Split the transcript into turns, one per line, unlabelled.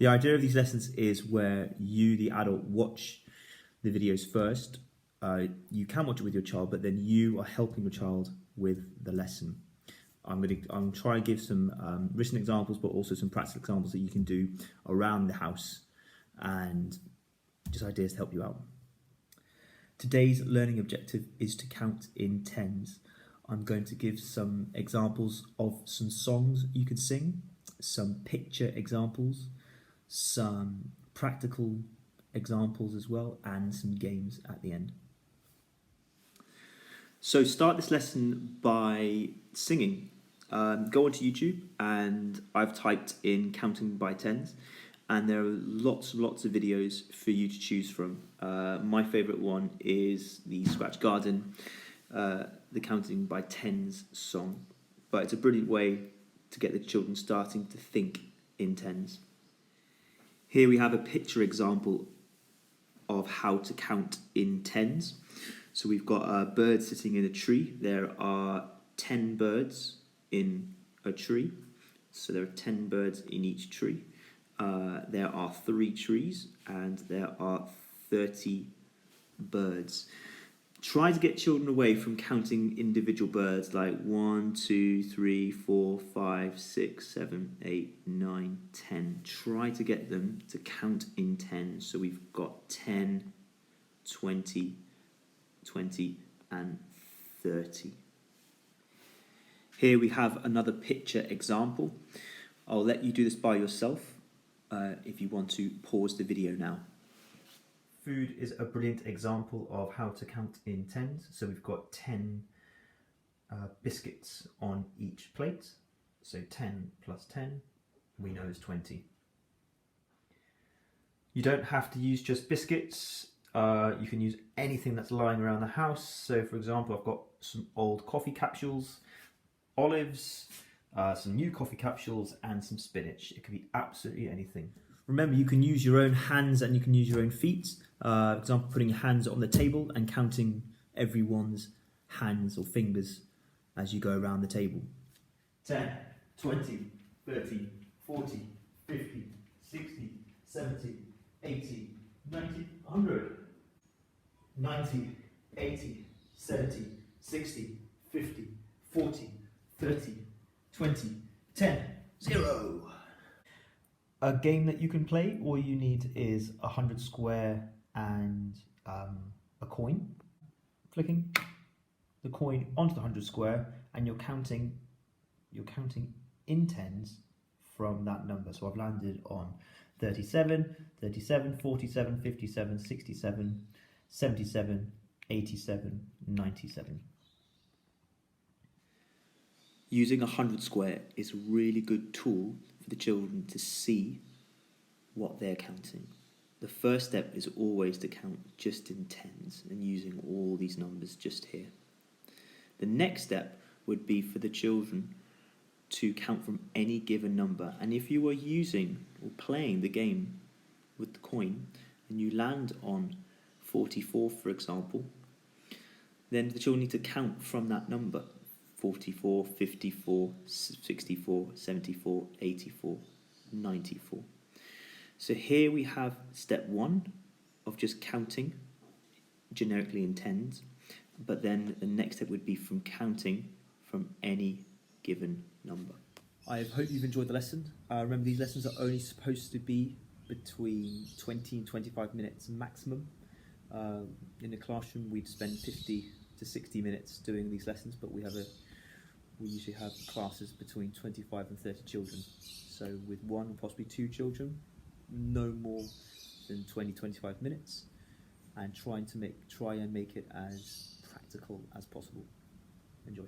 The idea of these lessons is where you, the adult, watch the videos first. You can watch it with your child, but then you are helping your child with the lesson. I'm trying to give some written examples, but also some practical examples that you can do around the house, and just ideas to help you out. Today's learning objective is to count in tens. I'm going to give some examples of some songs you can sing, some picture examples, some practical examples as well, and some games at the end. So start this lesson by singing. Go onto YouTube, and I've typed in counting by tens, and there are lots and lots of videos for you to choose from. My favourite one is the Scratch Garden, the counting by tens song, but it's a brilliant way to get the children starting to think in tens. Here we have a picture example of how to count in tens. So we've got a bird sitting in a tree. There are 10 birds in a tree. So there are 10 birds in each tree. There are 3 trees, and there are 30 birds. Try to get children away from counting individual birds like 1, 2, 3, 4, 5, 6, 7, 8, 9, 10. Try to get them to count in tens. So we've got 10, 20, 20 and 30. Here we have another picture example. I'll let you do this by yourself if you want to pause the video now. Food is a brilliant example of how to count in tens. So we've got 10 biscuits on each plate. So 10 plus 10, we know is 20. You don't have to use just biscuits. You can use anything that's lying around the house. So for example, I've got some old coffee capsules, olives, some new coffee capsules, and some spinach. It could be absolutely anything. Remember, you can use your own hands and you can use your own feet. For example, putting your hands on the table and counting everyone's hands or fingers as you go around the table. 10, 20, 30, 40, 50, 60, 70, 80, 90, 100. 90, 80, 70, 60, 50, 40, 30, 20, 10, 0. A game that you can play, all you need is 100 square and a coin. Flicking the coin onto the 100 square, and you're counting in tens from that number. So I've landed on 37, 37, 47, 57, 67, 77, 87, 97. Using 100 square is a really good tool for the children to see what they're counting. The first step is always to count just in tens and using all these numbers just here. The next step would be for the children to count from any given number. And if you are using or playing the game with the coin and you land on 44, for example, then the children need to count from that number. 44, 54, 64, 74, 84, 94. So here we have step 1 of just counting generically in tens, but then the next step would be from counting from any given number. I hope you've enjoyed the lesson. Remember, these lessons are only supposed to be between 20 and 25 minutes maximum. In the classroom, we'd spend 50 to 60 minutes doing these lessons, but we usually have classes between 25 and 30 children. So with 1 or possibly 2 children, no more than 20-25 minutes, and try and make it as practical as possible. Enjoy.